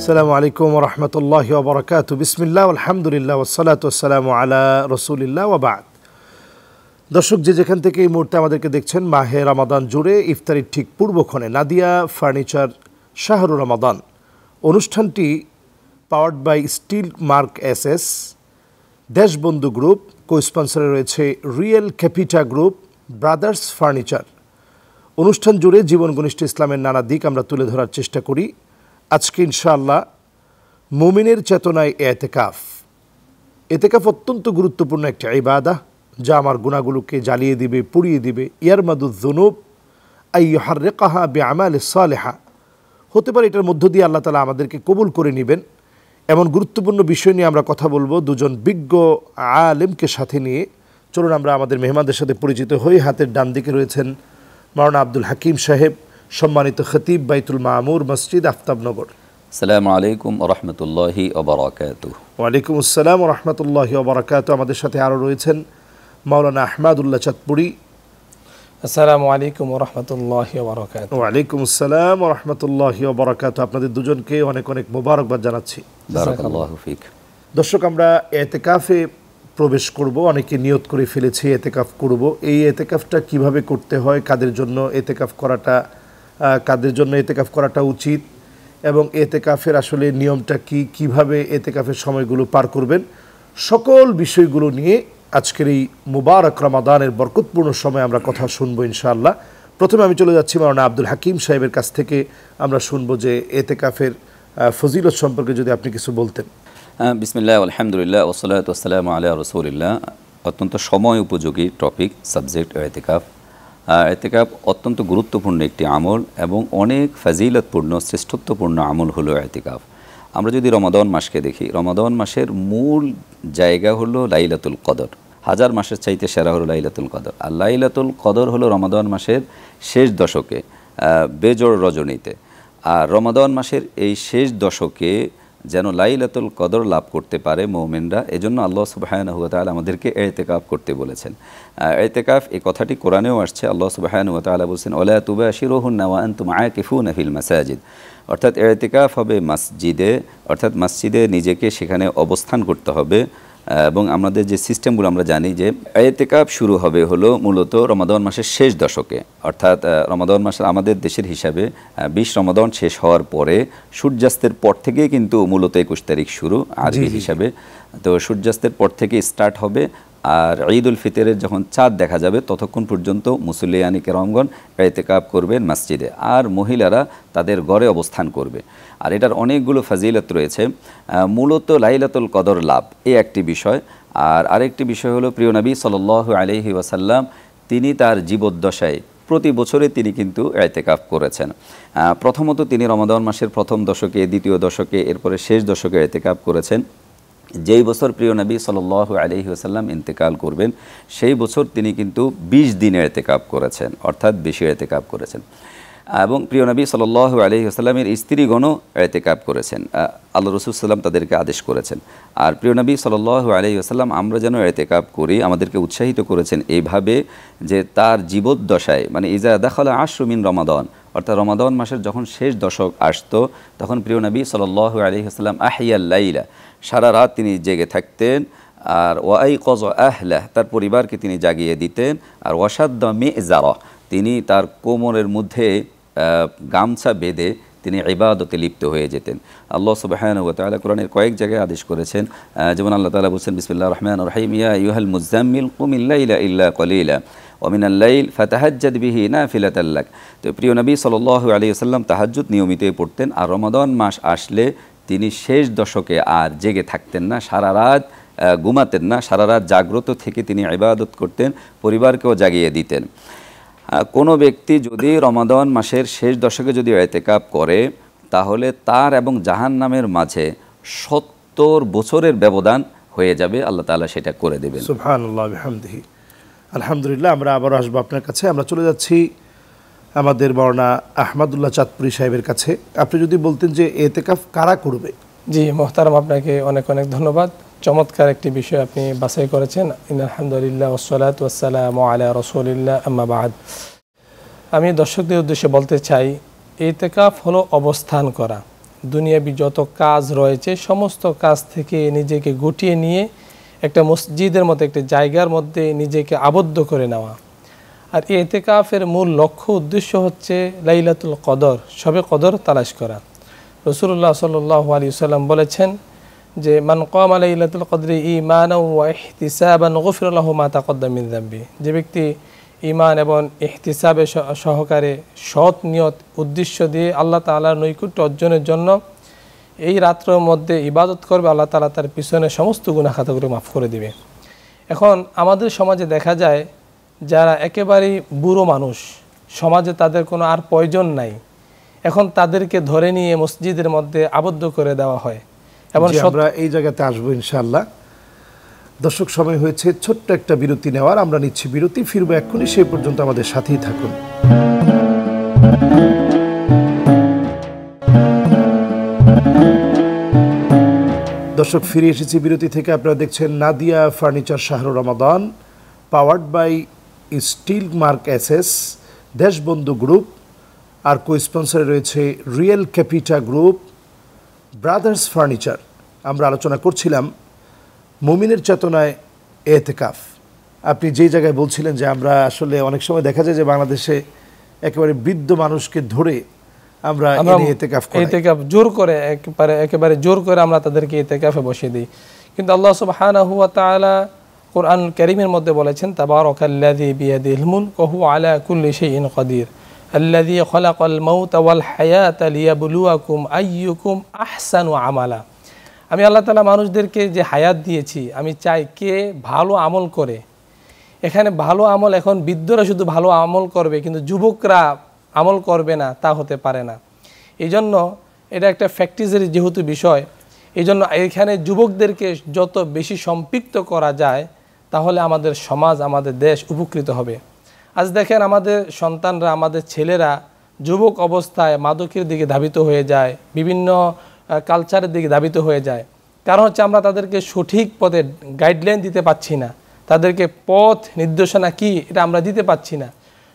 আসসালামু আলাইকুম ওয়া রাহমাতুল্লাহি ওয়া বারাকাতুহু। বিসমিল্লাহ আলহামদুলিল্লাহ ওয়াসসালাতু ওয়াসসালামু আলা রাসূলিল্লাহ ওয়া বা'দ। দর্শক, যে যেখান থেকে এই মুহূর্তে আমাদেরকে দেখছেন, মাহে রমাদান জুড়ে ইফতারির ঠিক পূর্বক্ষণে নাদিয়া ফার্নিচার শাহরু রমাদান অনুষ্ঠানটি powered by Steel Mark SS, Deshbandhu Group, co স্পন্সরে রয়েছে Real Capital Group, Brothers Furniture. অনুষ্ঠান জুড়ে জীবন ঘনিষ্ঠ ইসলামের নানা দিক আমরা তুলে ধরার চেষ্টা করি। আজকে ইনশাআল্লাহ মুমিনের চেতনায় এতেকাফ অত্যন্ত গুরুত্বপূর্ণ একটি ইবাদা, যা আমার গুনাহগুলোকে জ্বালিয়ে দিবে, পুড়িয়ে দিবে। ইয়ারমাদুয যুনুব আই ইউহাররিকাহা বিআমালিস সালিহা। হতে পারে এটার মধ্য দিয়ে আল্লাহ তাআলা আমাদেরকে কবুল করে নেবেন। এমন গুরুত্বপূর্ণ বিষয় নিয়ে আমরা কথা বলবো দুজন বিজ্ঞ আলেমকে সাথে নিয়ে। চলুন আমরা আমাদের মেহমানদের সাথে পরিচিত হই। হাতের ডান দিকে রয়েছেন মাওলানা আব্দুল হাকিম সাহেব, সম্মানিত খতিব, বাইতুল মামুর মসজিদ, আফতাবনগর। আসসালামু আলাইকুম ওয়া রাহমাতুল্লাহি ওয়া বারাকাতুহু। ওয়ালাইকুম আসসালাম ওয়া রাহমাতুল্লাহি ওয়া বারাকাতুহু। আমাদের সাথে আরও রয়েছেন মাওলানা আহমদুল্লাহ চাঁদপুরি। আসসালামু আলাইকুম ওয়া রাহমাতুল্লাহি ওয়া বারাকাতুহু। ওয়ালাইকুম আসসালাম ওয়া রাহমাতুল্লাহি ওয়া বারাকাতুহু। আপনাদের দুজনকে অনেক অনেক মোবারকবাদ জানাচ্ছি। বারাকাল্লাহু ফিক। দর্শক, আমরা এতেকাফে প্রবেশ করব। অনেকে নিয়ত করে ফেলেছি এতেকাফ করব। এই এতেকাফটা কিভাবে করতে হয়, কাদের জন্য এতেকাফ করাটা উচিত, এবং এতেকাফের আসলে নিয়মটা কি, কিভাবে এতেকাফের সময়গুলো পার করবেন, সকল বিষয়গুলো নিয়ে আজকের এই মুবারক রমাদানের বরকতপূর্ণ সময় আমরা কথা শুনবো ইনশাআল্লাহ। প্রথমে আমি চলে যাচ্ছি মাওলানা আব্দুল হাকিম সাহেবের কাছ থেকে। আমরা শুনবো যে এতেকাফের ফজিলত সম্পর্কে যদি আপনি কিছু বলতেন। বিসমিল্লাহ আলহামদুলিল্লাহ ওয়াসসালাতু ওয়াসসালামু আলা রাসূলিল্লাহ। অত্যন্ত সময় উপযোগী টপিক, সাবজেক্ট এতেকাফ। এতেকাফ অত্যন্ত গুরুত্বপূর্ণ একটি আমল এবং অনেক ফাজিলতপূর্ণ, শ্রেষ্ঠত্বপূর্ণ আমল হলো এতেকাফ। আমরা যদি রমাদান মাসকে দেখি, রমাদান মাসের মূল জায়গা হলো লাইলাতুল কদর। হাজার মাসের চাইতে সেরা হলো লাইলাতুল কদর। আর লাইলাতুল কদর হলো রমাদান মাসের শেষ দশকে, বেজোড় রজনীতে। আর রমাদান মাসের এই শেষ দশকে যেন লাইলাতুল কদর লাভ করতে পারে মুমিনরা, এজন্য আল্লাহ সুবহানাহু ওয়া তাআলা আমাদেরকে ইতিকাফ করতে বলেছেন। ইতিকাফ এই কথাটি কোরআনেও আসছে। আল্লাহ সুবহানাহু ওয়া তাআলা বলেছেন, ওয়ালা তুবাশিরুহুন্না ওয়া আনতুম আকিফুনা ফিল মাসাজিদ। অর্থাৎ ইতিকাফ হবে মসজিদে, অর্থাৎ মসজিদে নিজেকে সেখানে অবস্থান করতে হবে। এবং আমাদের যে সিস্টেমগুলো আমরা জানি যে ইতিকাফ শুরু হবে হলো মূলত রমাদান মাসের শেষ দশকে, অর্থাৎ রমাদান মাসের আমাদের দেশের হিসাবে 20 রমাদান শেষ হওয়ার পরে সূর্যাস্তের পর থেকেই কিন্তু মূলত 21 তারিখ শুরু আরবি হিসাবে। তো সূর্যাস্তের পর থেকে স্টার্ট হবে। আর ঈদ উল ফিতরের যখন চাঁদ দেখা যাবে ততক্ষণ পর্যন্ত মুসল্লিয়ানি কেরামগণ ইতিকাফ করবেন মসজিদে, আর মহিলারা তাদের ঘরে অবস্থান করবে। আর এটার অনেকগুলো ফাজিলত রয়েছে। মূলত লাইলাতুল কদর লাভ এই একটি বিষয়। আর আরেকটি বিষয় হলো প্রিয় নবী সাল্লাল্লাহু আলাইহি ওয়াসাল্লাম তিনি তার জীবদ্দশায় প্রতি বছরে তিনি কিন্তু ইতিকাফ করেছেন। প্রথমত তিনি রমাদান মাসের প্রথম দশকে, দ্বিতীয় দশকে, এরপরে শেষ দশকে ইতিকাফ করেছেন। যেই বছর প্রিয় নবী সাল্লাল্লাহু আলাইহি ওয়াসাল্লাম ইন্তেকাল করবেন সেই বছর তিনি কিন্তু 20 দিনের ইতিকাফ করেছেন, অর্থাৎ বেশি ইতিকাফ করেছেন। এবং প্রিয় নবী সাল্লাল্লাহু আলাইহি ওয়াসাল্লামের স্ত্রীগণও ইতিকাফ করেছেন। আল্লাহ রাসূল সাল্লাম তাদেরকে আদেশ করেছেন। আর প্রিয় নবী সাল্লাল্লাহু আলাইহি ওয়াসাল্লাম আমরা যেন ইতিকাফ করি আমাদেরকে উৎসাহিত করেছেন এইভাবে যে তার জীবদ্দশায়, মানে ইজা দাখালা আশরু মিন রমাদান, অর্থাৎ রমাদান মাসের যখন শেষ দশক আসতো তখন প্রিয় নবী সাল্লাল্লাহু আলাইহি ওয়াসাল্লাম আহিয়াল লাইলা, সারা রাত তিনি জেগে থাকতেন। আর ওয়াইকাজ আহলাহ, তার পরিবারকে তিনি জাগিয়ে দিতেন। আর ওয়াসাদ্দা মিজারা, তিনি তার কোমরের মধ্যে গামছা বেঁধে তিনি ইবাদতে লিপ্ত হয়ে যেতেন। আল্লাহ সুবহানাহু ওয়া তাআলা কোরআনের কয়েক জায়গায় আদেশ করেছেন, যেমন আল্লাহ তাআলা বলেছেন বিসমিল্লাহির রহমানির রহিম, ইয়া আইয়ুহাল মুযাম্মিল কুমিল লাইলা ইল্লা কলিলা ওয়া মিনাল লাইল ফাতাহাজ্জাদ বিহি নাফিলাতাল লাক। তো প্রিয় নবী সাল্লাল্লাহু আলাইহি ওয়াসাল্লাম তাহাজ্জুদ নিয়মিতই পড়তেন। আর রমাদান মাস আসলে তিনি শেষ দশকে আর জেগে থাকতেন না, সারা রাত ঘুমাতেন না, সারা রাত জাগ্রত থেকে তিনি ইবাদত করতেন, পরিবারকেও জাগিয়ে দিতেন। কোনো ব্যক্তি যদি রমাদান মাসের শেষ দশকে যদি ইতিকাফ করে তাহলে তার এবং জাহান্নামের মাঝে 70 বছরের ব্যবধান হয়ে যাবে, আল্লাহ তাআলা সেটা করে দেবেন। সুবহানাল্লাহ বিহামদিহি। আলহামদুলিল্লাহ। আমরা আবার আসবো আপনার কাছে। আমরা চলে যাচ্ছি আমাদের মাওলানা আহমদুল্লাহ চাঁদপুরি সাহেবের কাছে। আপনি যদি বলতেন যে ইতিকাফ কারা করবে। জি মোহতারাম, আপনাকে অনেক অনেক ধন্যবাদ। চমৎকার একটি বিষয় আপনি বাছাই করেছেন। আলহামদুলিল্লাহ ওয়াসসালাতু ওয়াসসালামু আলা রাসূলিল্লাহ, আম্মা বাদ। আমি দর্শকদের উদ্দেশ্যে বলতে চাই, ইতিকাফ হলো অবস্থান করা। দুনিয়াবি যত কাজ রয়েছে সমস্ত কাজ থেকে নিজেকে গুটিয়ে নিয়ে একটা মসজিদের মতো একটা জায়গার মধ্যে নিজেকে আবদ্ধ করে নেওয়া। আর ইতিকাফের মূল লক্ষ্য উদ্দেশ্য হচ্ছে লাইলাতুল কদর, শবে কদর তালাশ করা। রাসূলুল্লাহ সাল্লাল্লাহু আলাইহি ওয়াসাল্লাম বলেছেন যে মান কামা লাইলাতুল কদরি ঈমানান ওয়া ইহতিসাবান গুফিরা লাহু মা তাকদ্দাম মিন যামবি, যে ব্যক্তি ঈমান এবং ইহতিসাবে সহকারে সৎ নিয়ত উদ্দেশ্য দিয়ে আল্লাহ তাআলার নৈকট্য অর্জনের জন্য এই রাত্রের মধ্যে ইবাদত করবে, আল্লাহ তাআলা তার পিছনে সমস্ত গুনাহ খাতাগুলো মাফ করে দিবে। এখন আমাদের সমাজে দেখা যায় যারা একেবারেই বুড়ো মানুষ, সমাজে তাদের কোনো আর প্রয়োজন নাই, এখন তাদেরকে ধরে নিয়ে মসজিদের মধ্যে আবদ্ধ করে দেওয়া হয়। এবং আমরা এই জায়গাতে আসবো ইনশাআল্লাহ। দর্শক, সময় হয়েছে ছোট্ট একটা বিরতি নেওয়ার। আমরা নিচ্ছি বিরতি, ফিরবো এক্ষুনি। সেই পর্যন্ত আমাদের সাথেই থাকুন। দর্শক, ফিরে এসেছি বিরতি থেকে। আপনারা দেখছেন নাদিয়া ফার্নিচার শাহরুর রমাদান, powered by Steel Mark SS, Deshbandhu Group, আর কো স্পন্সরে রয়েছে Real Capital Group, Brothers Furniture. আমরা আলোচনা করছিলাম মুমিনের চেতনায় এতেকাফ। আপনি যেই জায়গায় বলছিলেন যে আমরা আসলে অনেক সময় দেখা যায় যে বাংলাদেশে একেবারে বৃদ্ধ মানুষকে ধরে আমরা এতেকাফ করি, এতেকাফ জোর করে একেবারে জোর করে আমরা তাদেরকে এতেকাফে বসিয়ে দিই। কিন্তু আল্লাহ সুবহানাহু ওয়া তাআলা কোরআন কারীমের মধ্যে বলেছেন তাবারাকাল্লাযী বিয়াদিহিল মুলক ওয়া হুয়া আলা কুল্লি শাইইন কাদির আল্লাযী খালাকাল মাউতা ওয়াল হায়াতা লিয়াবলুয়াকুম আইয়ুকুম আহসানু আমালা। আমি আল্লাহ তাআলা মানুষদেরকে যে হায়াত দিয়েছি, আমি চাই কে ভালো আমল করে। এখানে ভালো আমল, এখন বৃদ্ধরা শুধু ভালো আমল করবে কিন্তু যুবকরা আমল করবে না, তা হতে পারে না। এই জন্য এটা একটা ফ্যাক্টরিজের যেহেতু বিষয়, এই জন্য এখানে যুবকদেরকে যত বেশি সম্পৃক্ত করা যায় তাহলে আমাদের সমাজ, আমাদের দেশ উপকৃত হবে। আজ দেখেন আমাদের সন্তানরা, আমাদের ছেলেরা যুবক অবস্থায় মাদকের দিকে ধাবিত হয়ে যায়, বিভিন্ন কালচারের দিকে ধাবিত হয়ে যায়। কারণ হচ্ছে আমরা তাদেরকে সঠিক পথে গাইডলাইন দিতে পারছি না, তাদেরকে পথ নির্দেশনা কি এটা আমরা দিতে পারছি না।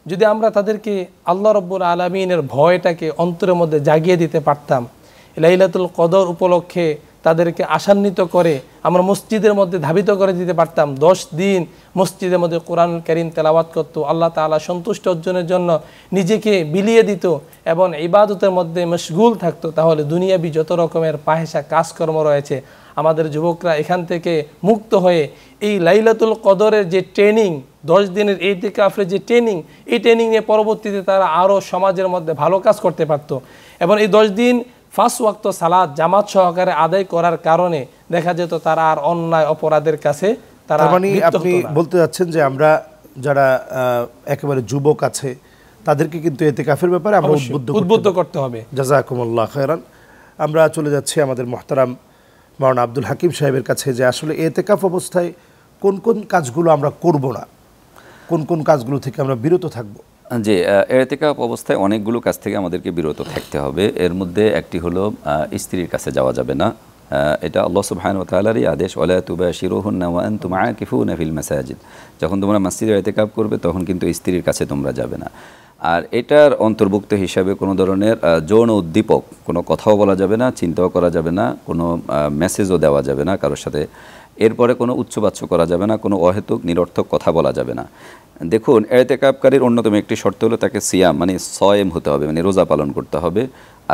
যদি আমরা তাদেরকে আল্লাহ রাব্বুল আলামিনের ভয়টাকে অন্তরের মধ্যে জাগিয়ে দিতে পারতাম, লাইলাতুল কদর উপলক্ষে তাদেরকে আশান্বিত করে আমরা মসজিদের মধ্যে ধাবিত করে দিতে পারতাম, 10 দিন মসজিদের মধ্যে কোরআনুল কারীম তেলাওয়াত করত, আল্লাহ তাআলা সন্তুষ্ট অর্জনের জন্য নিজেকে বিলিয়ে দিত এবং ইবাদতের মধ্যে মশগুল থাকতো, তাহলে দুনিয়াবি যত রকমের পাহেশা কাজকর্ম রয়েছে আমাদের যুবকরা এখান থেকে মুক্ত হয়ে এই লাইলাতুল কদরের যে ট্রেনিং, 10 দিনের ইতিকাফের যে ট্রেনিং, এই ট্রেনিং নিয়ে পরবর্তীতে তারা আরও সমাজের মধ্যে ভালো কাজ করতে পারত। এবং এই 10 দিন 5 ওয়াক্ত সালাত জামাত সহকারে আদায় করার কারণে দেখা যেত তারা আর অন্যায় অপরাধের কাছে তারা। মানে আপনি বলতে যাচ্ছেন যে আমরা যারা একেবারে যুবক আছে তাদেরকে কিন্তু ইতিকাফের ব্যাপারে আমরা উদ্বুদ্ধ করতে হবে। জাযাকুমুল্লাহ খায়রান। আমরা চলে যাচ্ছি আমাদের মুহতারাম মাওলানা আব্দুল হাকিম সাহেবের কাছে, যে আসলে ইতিকাফ অবস্থায় কোন কোন কাজগুলো আমরা করব না, কোন কোন কাজগুলো থেকে আমরা বিরত থাকব। যে ইতিকাফ অবস্থায় অনেকগুলো কাজ থেকে আমাদেরকে বিরত থাকতে হবে। এর মধ্যে একটি হলো স্ত্রীর কাছে যাওয়া যাবে না। এটা আল্লাহ সুবহানাহু ওয়া তাআলারই আদেশ, ওয়ালা তুবাশিরুহুন্না ওয়া আনতুম আকিফুনা ফিল মাসাজিদ। যখন তোমরা মসজিদে ইতিকাফ করবে তখন কিন্তু স্ত্রীর কাছে তোমরা যাবে না। আর এটার অন্তর্ভুক্ত হিসাবে কোনো ধরনের যৌন উদ্দীপক কোনো কথাও বলা যাবে না, চিন্তাও করা যাবে না, কোনো মেসেজও দেওয়া যাবে না কারোর সাথে। এরপরে কোনো উচ্চবাচ্য করা যাবে না, কোনো অহেতুক নিরর্থক কথা বলা যাবে না। দেখুন, ইতিকাফকারীর অন্যতম একটি শর্ত হলো তাকে সিয়াম মানে সয়েম হতে হবে, মানে রোজা পালন করতে হবে।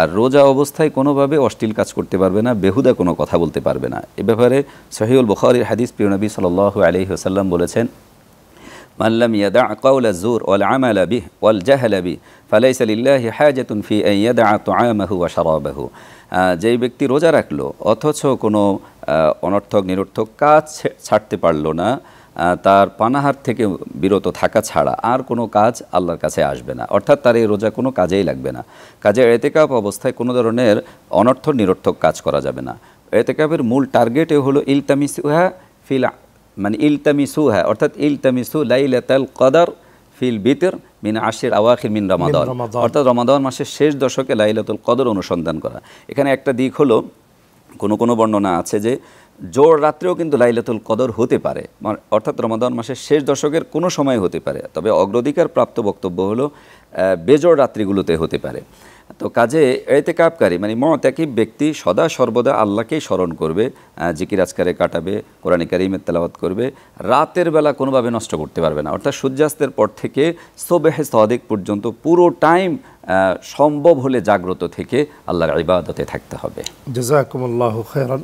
আর রোজা অবস্থায় কোনোভাবে অশ্লীল কাজ করতে পারবে না, বেহুদা কোনো কথা বলতে পারবে না। এ ব্যাপারে সহিহুল বুখারীর হাদিস, প্রিয় নবী সাল্লাল্লাহু আলাইহি ওয়াসাল্লাম বলেছেন, মান লাম ইয়াদা কাওলা যুর ওয়াল আমালা বিহি ওয়াল জাহলা বিহি ফালাইসা লিল্লাহি হাজাতুন ফি আন ইয়াদা তুআমাহু ওয়া শারাবাহু। যেই ব্যক্তি রোজা রাখলো অথচ কোনো অনর্থক নিরর্থক কাজ ছাড়তে পারলো না, তার পানাহার থেকে বিরত থাকা ছাড়া আর কোনো কাজ আল্লাহর কাছে আসবে না, অর্থাৎ তার এই রোজা কোনো কাজেই লাগবে না। কাজে ইতিকাফ অবস্থায় কোনো ধরনের অনর্থ নিরর্থক কাজ করা যাবে না। ইতিকাফের মূল টার্গেটে হলো ইলতামিসুহা ফিল মানে ইলতামিসুহা অর্থাৎ ইলতামিসু লাইলাতুল কদর ফিল বিতর মিন আশির আওয়াখির মিন রমাদান, অর্থাৎ রমাদান মাসের শেষ দশকে লাইলাতুল কদর অনুসন্ধান করা। এখানে একটা দিক হলো, কোনো বর্ণনা আছে যে জোর রাত্রেও কিন্তু লাইলাতুল কদর হতে পারে, অর্থাৎ রমাদান মাসের শেষ দশকের কোনো সময় হতে পারে, তবে অগ্রাধিকার প্রাপ্ত বক্তব্য হলো বেজোড় রাত্রিগুলোতে হতে পারে। তো কাজে এতেকাফকারী মানে মুতাকিব ব্যক্তি সদা সর্বদা আল্লাহকেই স্মরণ করবে, জিকির আজকারে কাটাবে, কোরআন কারীমের তেলাওয়াত করবে, রাতের বেলা কোনোভাবে নষ্ট করতে পারবে না। অর্থাৎ সূর্যাস্তের পর থেকে সুবহে সাদিক পর্যন্ত পুরো টাইম সম্ভব হলে জাগ্রত থেকে আল্লাহর ইবাদতে থাকতে হবে। জাযাকুমুল্লাহু খায়রান।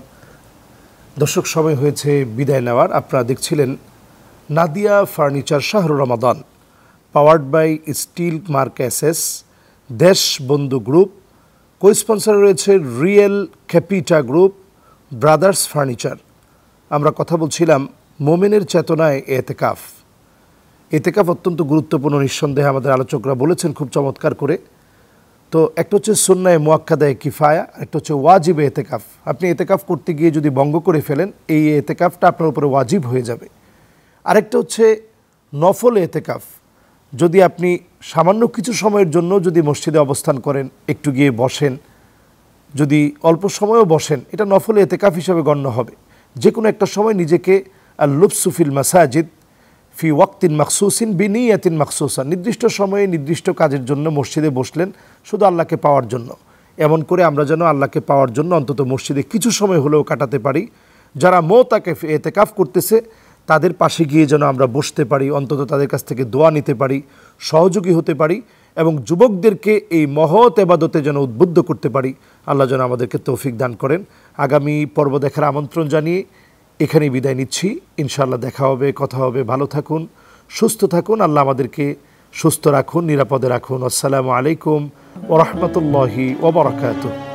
দর্শক, সময় হয়েছে বিদায় নেওয়ার। আপনারা দেখছিলেন নাদিয়া ফার্নিচার শাহরু রমাদান, powered by Steel Mark SS, Deshbandhu Group, co স্পন্সরে রয়েছে Real Capital Group, Brothers Furniture. আমরা কথা বলছিলাম মোমেনের চেতনায় এতেকাফ। এতেকাফ অত্যন্ত গুরুত্বপূর্ণ, নিঃসন্দেহে আমাদের আলোচকরা বলেছেন খুব চমৎকার করে। তো একটা হচ্ছে সুন্নায়ে মুআক্কাদায়ে কিফায়া, একটা হচ্ছে ওয়াজিবে এতেকাফ। আপনি এতেকাফ করতে গিয়ে যদি ভঙ্গ করে ফেলেন, এই এতেকাফটা আপনার উপরে ওয়াজিব হয়ে যাবে। আরেকটা হচ্ছে নফল এতেকাফ। যদি আপনি সামান্য কিছু সময়ের জন্য যদি মসজিদে অবস্থান করেন, একটু গিয়ে বসেন, যদি অল্প সময়ও বসেন, এটা নফল এতেকাফ হিসেবে গণ্য হবে। যে কোনো একটা সময় নিজেকে লুবসু ফিল মাসাজিদ ফি ওয়াক্তিন মাখসুসিন বিনিয়াতিন মাখসুসা, নির্দিষ্ট সময়ে নির্দিষ্ট কাজের জন্য মসজিদে বসলেন শুধু আল্লাহকে পাওয়ার জন্য। এমন করে আমরা যেন আল্লাহকে পাওয়ার জন্য অন্তত মসজিদে কিছু সময় হলেও কাটাতে পারি। যারা মুতাকিফ এতেকাফ করতেছে তাদের পাশে গিয়ে যেন আমরা বসতে পারি, অন্তত তাদের কাছ থেকে দোয়া নিতে পারি, সহযোগী হতে পারি, এবং যুবকদেরকে এই মহৎ ইবাদতে যেন উদ্বুদ্ধ করতে পারি। আল্লাহ যেন আমাদেরকে তৌফিক দান করেন। আগামী পর্ব দেখার আমন্ত্রণ জানিয়ে এখানেই বিদায় নিচ্ছি। ইনশাআল্লাহ দেখা হবে, কথা হবে। ভালো থাকুন, সুস্থ থাকুন। আল্লাহ আমাদেরকে সুস্থ রাখুন, নিরাপদে রাখুন। আসসালামু আলাইকুম ওয়া রাহমাতুল্লাহি ওয়া বারাকাতুহু।